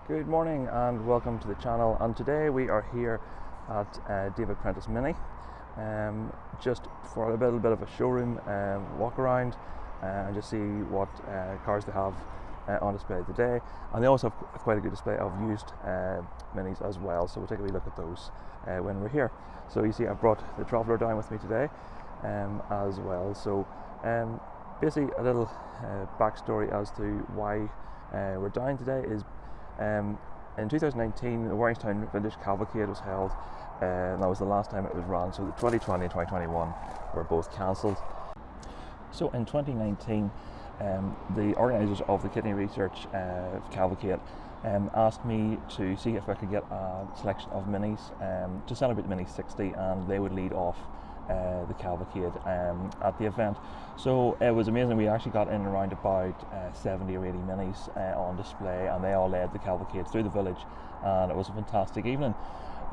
Good morning and welcome to the channel, and today we are here at David Prentice MINI just for a little bit of a showroom walk around and just see what cars they have on display today. And they also have quite a good display of used Minis as well, so we'll take a wee look at those when we're here. So you see I've brought the Traveller down with me today as well. So basically a little backstory as to why we're down today is in 2019 the Waringstown Vintage Cavalcade was held, and that was the last time it was run, so the 2020 and 2021 were both cancelled. So in 2019 the organisers of the Kidney Research Cavalcade asked me to see if I could get a selection of Minis to celebrate the Mini 60, and they would lead off the cavalcade at the event. So it was amazing. We actually got in around about 70 or 80 Minis on display, and they all led the cavalcade through the village, and it was a fantastic evening.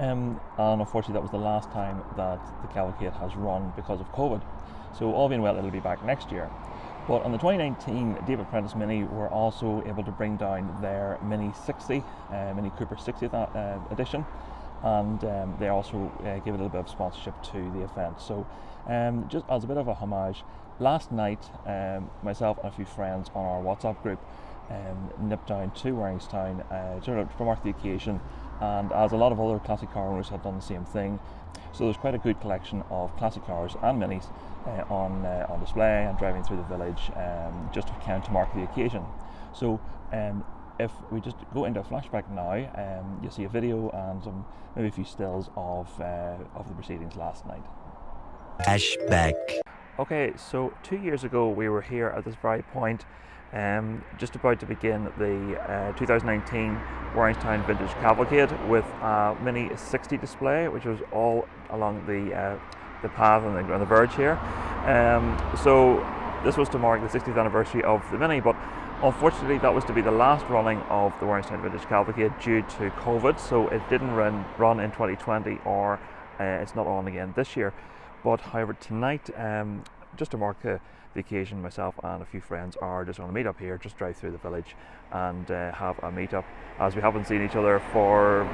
And unfortunately that was the last time that the cavalcade has run because of COVID. So all being well, it'll be back next year. But on the 2019 David Prentice MINI were also able to bring down their Mini 60, Mini Cooper 60th edition, and they also gave a little bit of sponsorship to the event. So just as a bit of a homage, last night myself and a few friends on our WhatsApp group nipped down to Waringstown to mark the occasion, and as a lot of other classic car owners have done the same thing. So there's quite a good collection of classic cars and Minis on display and driving through the village just to mark the occasion. So if we just go into a flashback now, you'll see a video and maybe a few stills of the proceedings last night. Flashback. Okay, so 2 years ago we were here at this very point, just about to begin the 2019 Waringstown Vintage Cavalcade with a Mini 60 display, which was all along the path on the verge here. So this was to mark the 60th anniversary of the Mini, but unfortunately that was to be the last running of the Waringstown Vintage Cavalcade due to COVID, so it didn't run in 2020, or it's not on again this year. But however, tonight, just to mark the occasion, myself and a few friends are just going to meet up here, just drive through the village and have a meet up, as we haven't seen each other for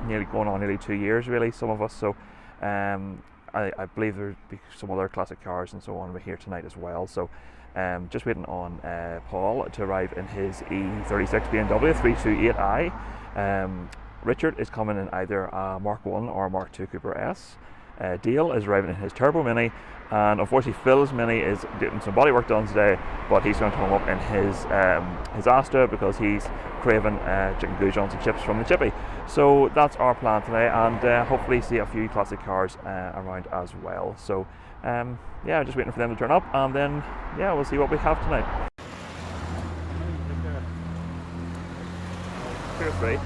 nearly 2 years really, some of us. So I believe there'll be some other classic cars and so on here tonight as well. So just waiting on Paul to arrive in his E36 BMW 328i. Richard is coming in either a Mark 1 or a Mark 2 Cooper S. Dale is arriving in his Turbo Mini, and unfortunately Phil's Mini is getting some body work done today, but he's going to come up in his Astra because he's craving chicken goujons and chips from the chippy. So that's our plan today, and hopefully see a few classic cars around as well. So yeah, just waiting for them to turn up, and then yeah, we'll see what we have tonight. Here's three.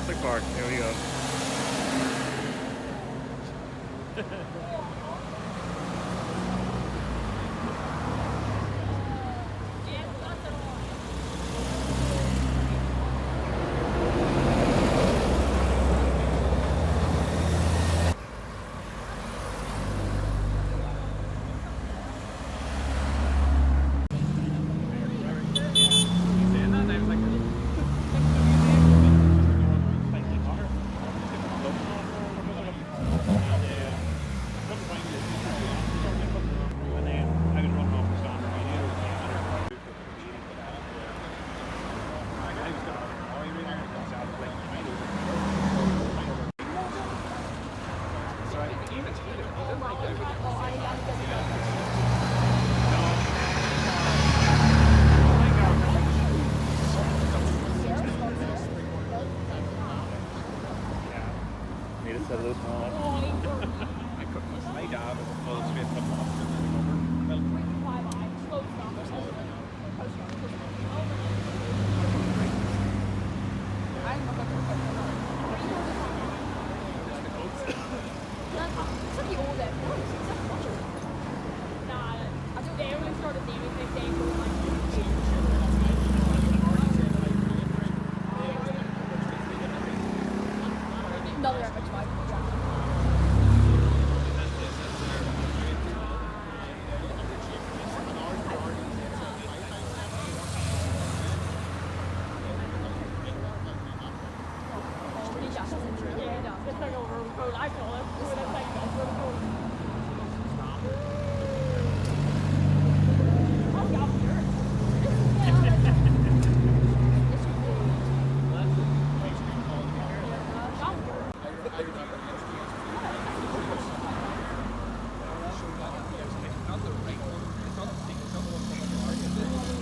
Classic part. Here we go. Need to set this one up. My job is full straight from the hospital.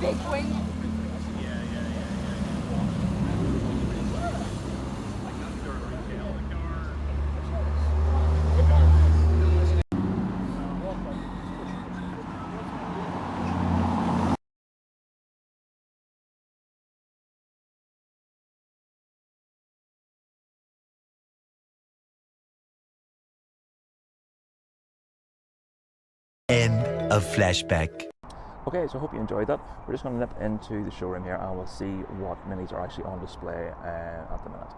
Big wing. End of flashback. Okay, so I hope you enjoyed that. We're just going to nip into the showroom here and we'll see what minis are actually on display at the minute.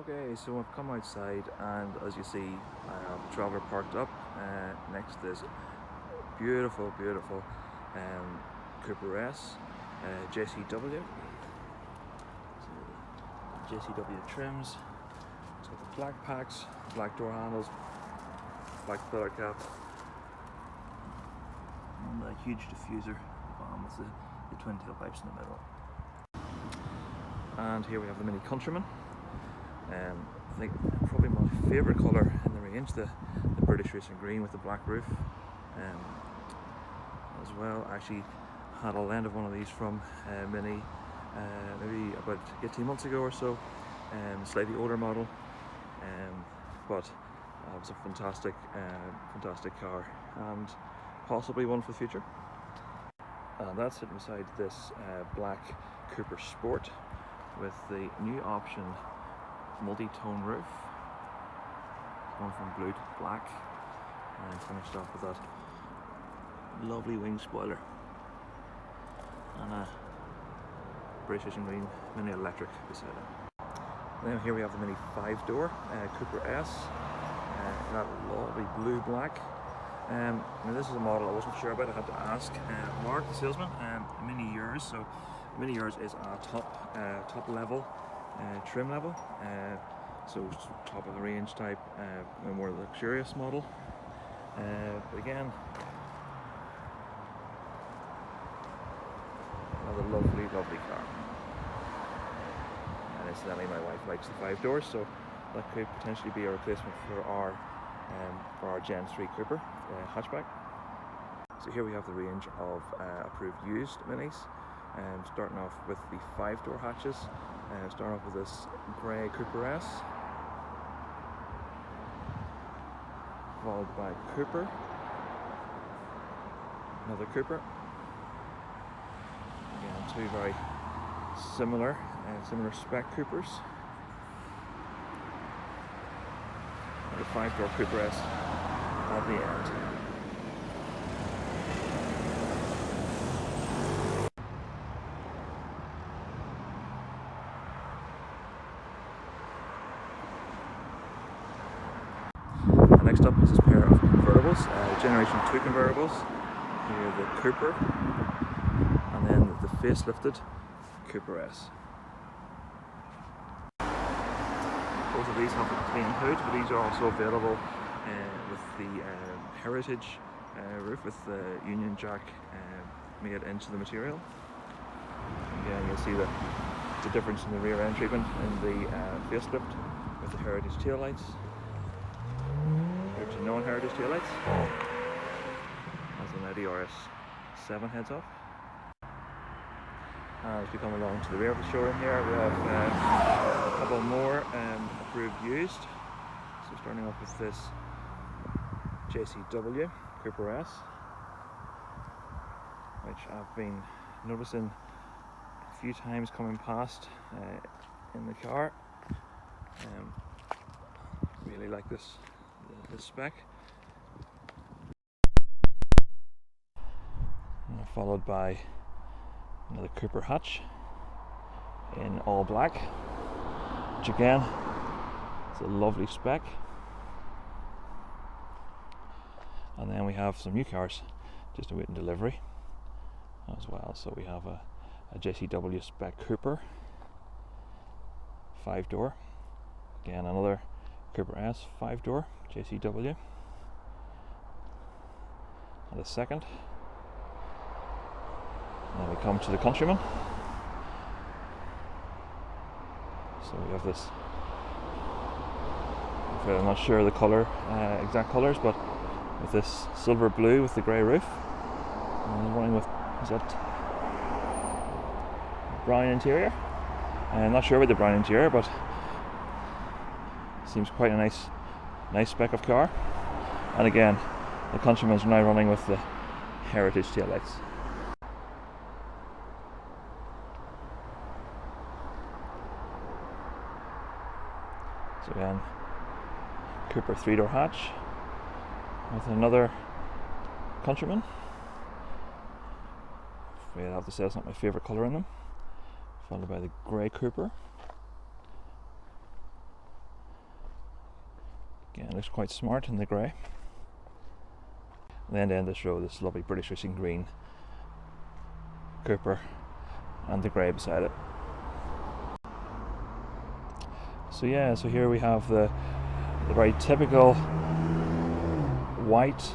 Okay, so I've come outside, and as you see, I have a Traveller parked up next to this beautiful Cooper S JCW. So, JCW trims. It's got the black packs, black door handles, black filler cap, and a huge diffuser with the twin tailpipes in the middle. And here we have the Mini Countryman. I think probably my favourite colour in the range, the British Racing Green with the black roof. As well, I actually had a lend of one of these from Mini maybe about 18 months ago or so, slightly older model, but it was a fantastic car, and possibly one for the future. That's sitting beside this black Cooper Sport with the new option multi-tone roof, going from blue to black, and finished off with that lovely wing spoiler and a British Racing Green Mini Electric beside it. Then here we have the Mini 5-door Cooper S, that lovely blue black. Now this is a model I wasn't sure about. I had to ask Mark, the salesman. Mini Yours, so Mini Yours is a top level trim level, so top of the range type, a more luxurious model. But again, another lovely car. And incidentally, my wife likes the 5 doors, so that could potentially be a replacement for our Gen 3 Cooper hatchback. So here we have the range of approved used Minis, starting off with the 5-door hatches, starting off with this grey Cooper S, followed by Cooper, another Cooper, again two very similar spec Coopers, and the 5-door Cooper S at the end. Next up is this pair of convertibles, Generation 2 convertibles. Here the Cooper, and then the facelifted Cooper S. Both of these have the plain hood, but these are also available with the Heritage roof with the Union Jack made into the material. Again, you'll see the difference in the rear end treatment in the facelift with the Heritage taillights. To non-heritage taillights, as the Audi RS7 heads off. As we come along to the rear of the showroom here, we have a couple more approved used. So starting off with this JCW Cooper S, which I've been noticing a few times coming past in the car. Really like this spec. Followed by another Cooper hatch in all black, which again is a lovely spec. And then we have some new cars just awaiting delivery as well. So we have a JCW spec Cooper 5-door, again another Cooper S 5-door JCW, and a second. And then we come to the Countryman. So we have this, I'm not sure the colour, exact colours, but with this silver blue with the grey roof, and running with, is that brown interior? I'm not sure about the brown interior, but seems quite a nice spec of car. And again, the Countryman's now running with the Heritage taillights. So again, Cooper 3-door hatch with another Countryman. I have to say it's not my favourite colour in them. Followed by the grey Cooper. Again, looks quite smart in the grey. And then to end this row, this lovely British Racing green Cooper and the grey beside it. So yeah, so here we have the very typical white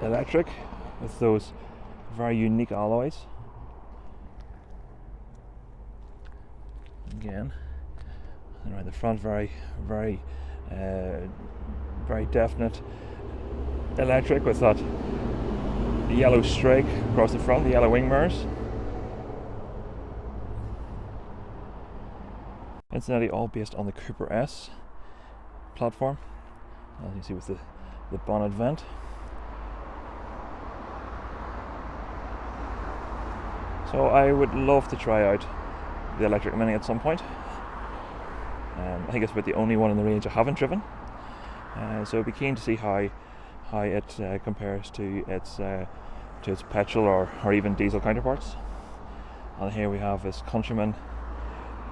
electric with those very unique alloys. Again, and around the front, very definite electric with that yellow streak across the front, the yellow wing mirrors. Incidentally, all based on the Cooper S platform, as you see with the bonnet vent. So I would love to try out the electric Mini at some point. I think it's about the only one in the range I haven't driven. So I'd be keen to see how it compares to its petrol or even diesel counterparts. And here we have this Countryman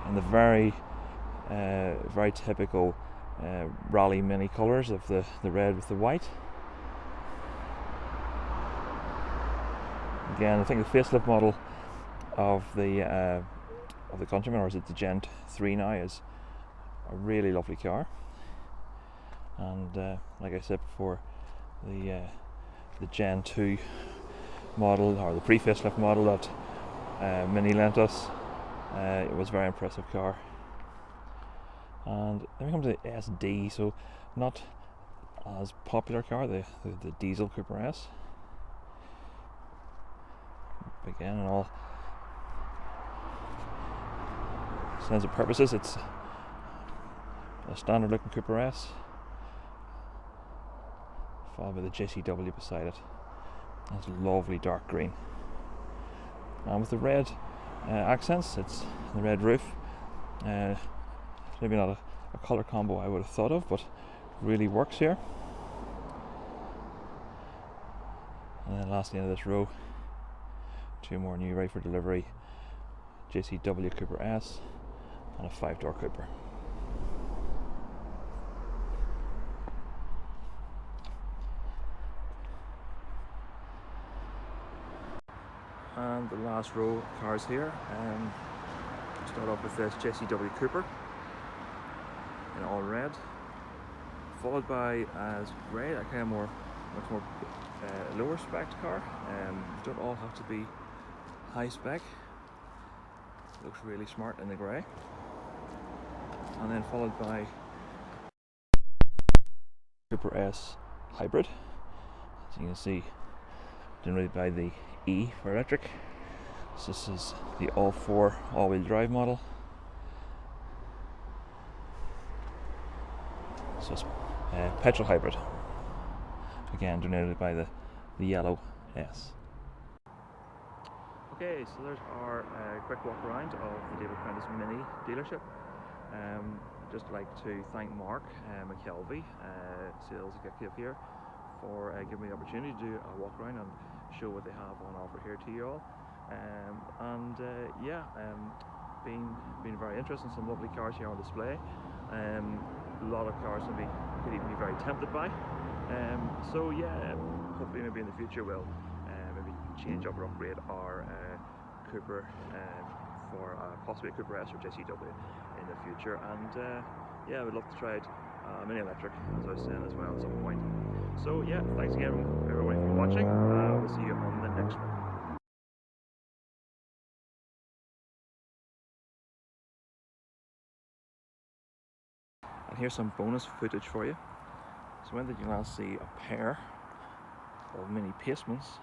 in the very typical rally Mini colours of the red with the white. Again, I think the facelift model of the Countryman, or is it the Gen 3 now, is a really lovely car. And like I said before, the Gen 2 model, or the pre-facelift model that Mini lent us, it was a very impressive car. And then we come to the SD, so not as popular car, the diesel Cooper S. Again, in all sense of purposes, it's a standard looking Cooper S, followed by the JCW beside it. It's lovely dark green, and with the red accents, it's the red roof. Maybe not a colour combo I would have thought of, but really works here. And then lastly, into this row, two more new ready for delivery JCW Cooper S and a 5-door Cooper. And the last row of cars here, start off with this JCW Cooper in all red, followed by as grey, a kind of much more lower spec car. Don't all have to be high spec. Looks really smart in the grey. And then followed by Cooper S Hybrid. As you can see, denoted by the E for electric. So this is the all-4 all-wheel drive model. So it's petrol hybrid. Again, denoted by the yellow S. Okay, so there's our quick walk around of the David Prentice Mini dealership. Just like to thank Mark McKelvey, sales executive here, for giving me the opportunity to do a walk around and show what they have on offer here to you all. Been very interested in some lovely cars here on display. A lot of cars that could even be very tempted by. So yeah, hopefully maybe in the future we'll maybe change up or upgrade our Cooper for possibly a Cooper S or JCW in the future. And yeah, I would love to try it Mini electric, as I was saying, as well at some point. So yeah, thanks again everyone for watching. We'll see you on the next one. And here's some bonus footage for you. So when did you last see a pair of Mini Pacements,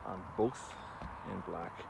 and both in black?